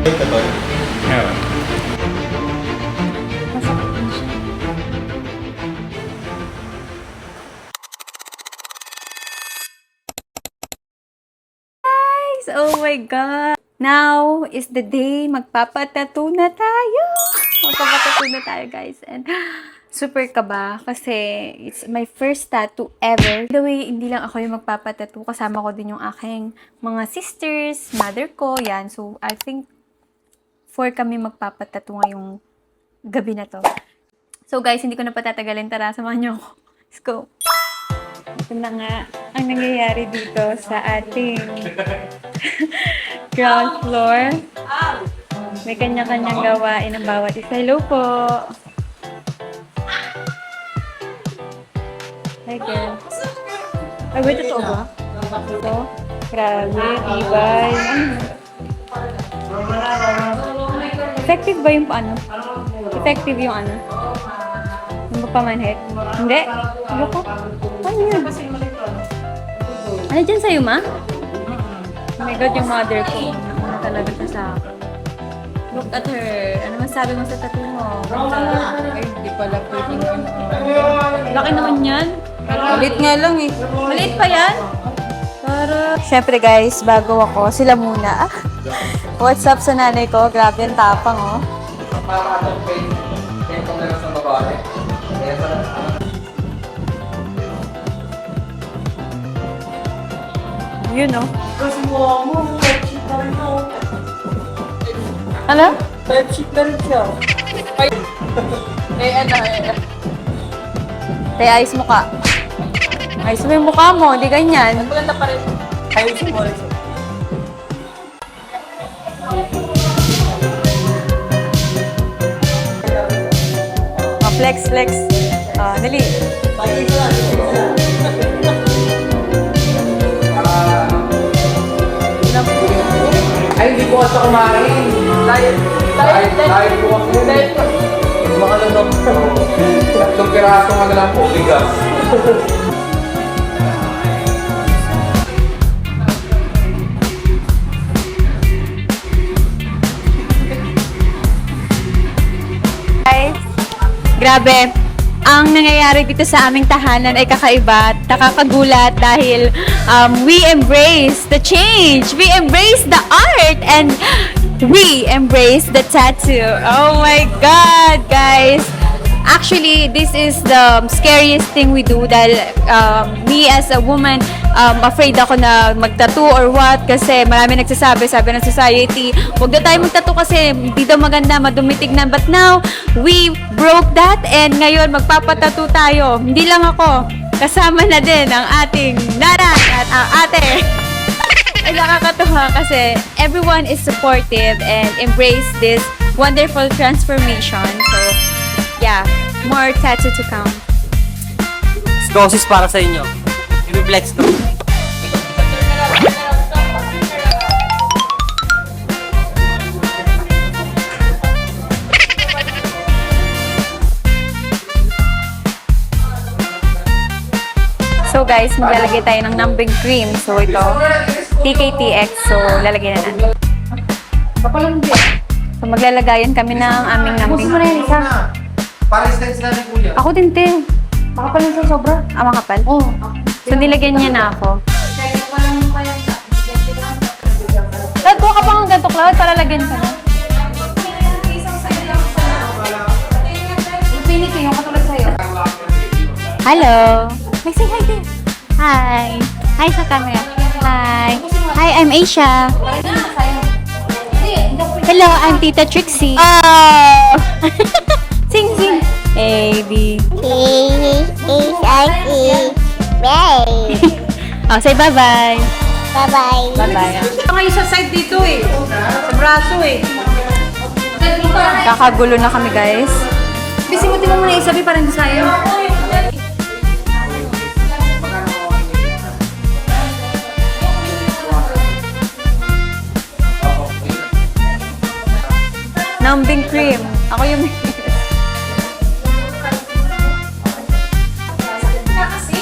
Ito ba? Meron. Guys, oh my God! Now is the day magpapatattoo na tayo! Magpapatattoo na tayo, guys. And super kaba kasi it's my first tattoo ever. By the way, hindi lang ako yung magpapatattoo. Kasama ko din yung aking mga sisters, mother ko, yan. So, I think 4 kami magpapatattoo ngayong gabi na to. So, guys, hindi ko na patatagalin. Tara, samahan niyo ako. Let's go! Ito na nga ang nangyayari dito sa ating ground floor. May kanya-kanyang gawain ang bawat isa. Hello po! Hi, girl. Ay, wait, totoo ba? Ito? Grabe, tibay. Effective ba yung ano? Effective yung ano? Yung pamanhit? Hindi? Ano ko? Ano yun? Ano dyan sa'yo, ma? Oh my God, yung mother ko. Ano talaga siya sa akin. Look at her. Ano masabi mo sa tattoo mo? Ay, di pala pwedeng yun. Laki naman yan. Ulit nga lang eh. Maliit pa yan? Para... Siyempre guys, bago ako, sila muna. Ah, what's up sa nanay ko? Grabe ang tapang, oh. Yun, oh. Kasi mukha mo, type sheet na rin ako. Ano? Type sheet na rin siya. Ay, ano. Kaya ayos mo ka. Ayos mo yung mukha mo, hindi ganyan. Maganda pa rin. Ayusin mo rin siya. Oh, flex, flex. Dali. Ay, hindi po kasi kumain. Diet po ako. Mga lunok. 3 piraso nga lang po, bigas. Guys, grabe. Ang nangyayari dito sa aming tahanan ay kakaiba at nakakagulat dahil we embrace the change, we embrace the art, and we embrace the tattoo. Oh my God, guys! Actually, this is the scariest thing we do dahil me as a woman, afraid ako na mag-tattoo or what kasi marami nagsasabi, sabi ng society, huwag na tayo mag-tattoo kasi hindi daw maganda, madumitig na. But now, we broke that and ngayon magpapatattoo tayo. Hindi lang ako, kasama na din ang ating nana at ang ate. Ay, nakakatuwa kasi everyone is supportive and embrace this wonderful transformation. So, yeah, more tattoo to come. Dosis para sa inyo. I-flex to. So guys, maglalagay tayo ng numbing cream. So ito, TKTX. So lalagyan na natin. So maglalagayan kami ng aming numbing cream. Para steps na rin, kuya. Ako din, te. Makapal lang siya sobra. Ah, makapal? Oo. So nilagyan niya na ako. Dad, kuha ka pa ng ganito, Cloud, para lagyan ka na. Pinit yung katulad sa'yo. Hello! May say hi din. Hi! Hi sa camera. Hi! Hi, I'm Aisha. Hello, I'm Tita Trixie. Oh! Sing, sing. A, B. Oh, say bye-bye. Bye-bye. Bye-bye. Ngayon sa side dito eh. Sa braso eh. Kakagulo na kami, guys. Bisimutin mo muna isabi para hindi sa'yo. Numbing cream. Ako yung... Kasi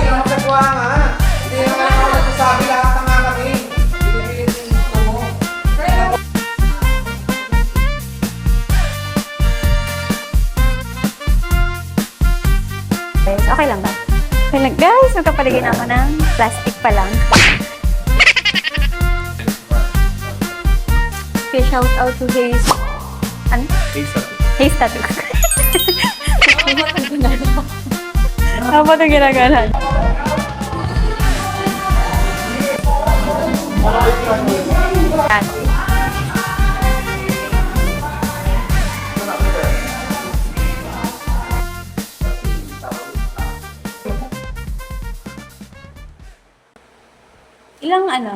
yung magkakuha nga. Hindi naman ako nagsasabi lahat ng nga kami. Pinipilit yung ito mo. magkapaligin ako ng plastic pa lang. Okay, shout out to Hayes. Ano? Hayes Tattoo. Ano ba itong ginagalan? Yan.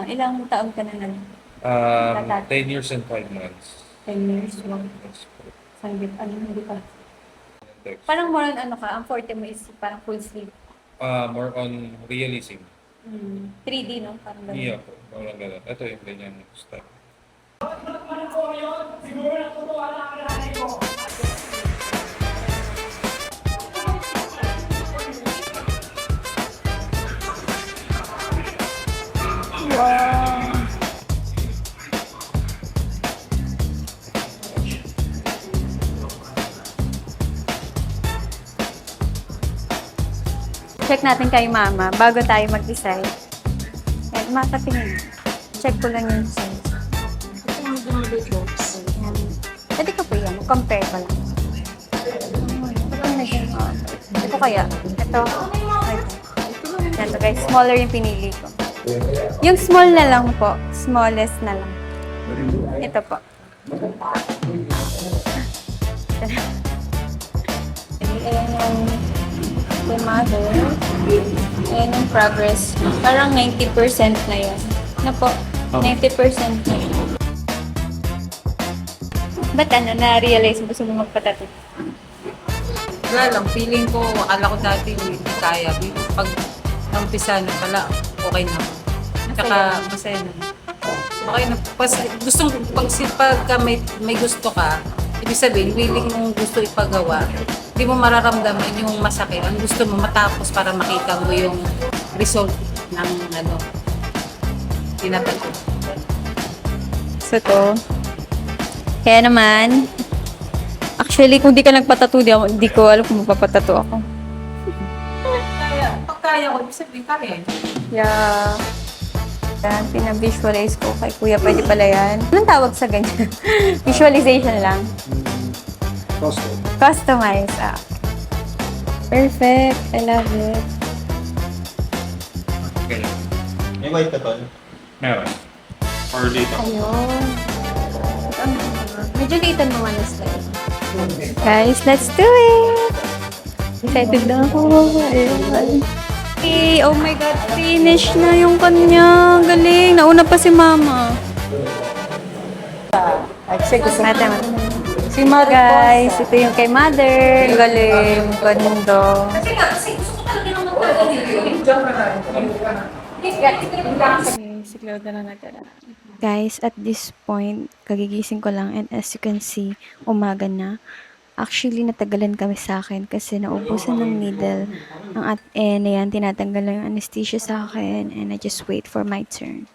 Ilang taon ka na nag 10 years and 5 months. 10 years? Long. Sanggit, hindi pa. Parang more on ang forte mo is parang full sleeve. More on realism. 3D, no? Parang ganun. Yeah po, parang ganun. Ito yung ganyan style. Check natin kay Mama bago tayo mag-decide. Eh, matatingin. Check ko lang yung size. Yan. Pwede ka po yan. Compare ko lang. Ito kaya? Ito. Yan to guys. Smaller yung pinili ko. Yung small na lang po. Smallest na lang. Ito po. Ayan yung kay Mother. Ayan yung progress. Parang 90% na yun. Na po, 90% na yun. Ba't na-realize mo gusto mo magpatato? Wala lang, feeling ko, akala ko dati hindi kaya. Pag umpisa na pala, okay na. Tsaka masaya na. Okay na. Pag may gusto ka, ibig sabihin, willing mong gusto ipagawa, hindi mo mararamdaman yung masakit. Ang gusto mo matapos para makita mo yung result ng tinatato. So to. Kaya naman, actually, kung di ka nagpatato, di ko alam kung magpapatato ako. Pag kaya ko, ibig sabihin, kaya. Yeah. Yan, pinavisualize ko kay Kuya. Pwede pala yan. Anong tawag sa ganyan? Visualization lang. Customize. Ah. Perfect. I love it. Okay. May white ka tol? Meron. Or dito. Ayun. Medyo litan mo nga slide. Guys, let's do it! Excited na ako. Ayun. Okay, oh my God, finish na yung kanya. Galing. Nauna pa si Mama. Si Mother Guys, ito yung kay Mother. Galing. Gando. Siglaw na lang natin. Guys, at this point, kagigising ko lang and as you can see, umaga na. Actually, natagalan kami sa akin kasi naubusan ng needle. Ayan, tinatanggal lang yung anesthesia sa akin and I just wait for my turn.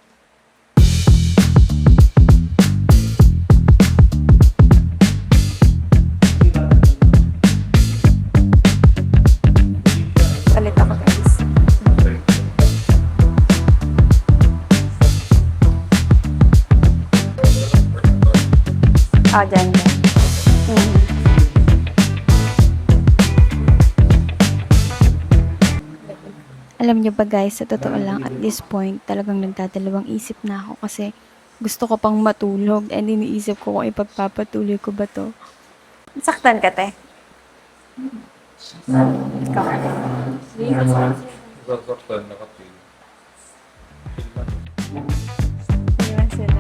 Palit ako, guys. Dyan. Alam niyo ba guys, sa totoo lang, at this point, talagang nagdadalawang isip na ako kasi gusto ko pang matulog and iniisip ko kung ipagpapatuloy ko ba to. Saktan ka, te? Ikaw. Sasaktan, nakapil. Iwan sila.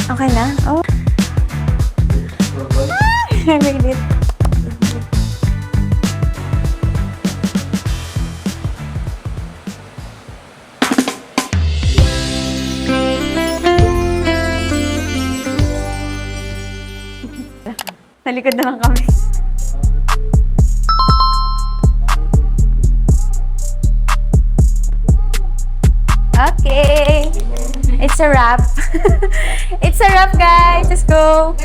Okay na? Oh. I made it. Nalikod naman kami. Okay. It's a wrap. It's a wrap, guys. Let's go.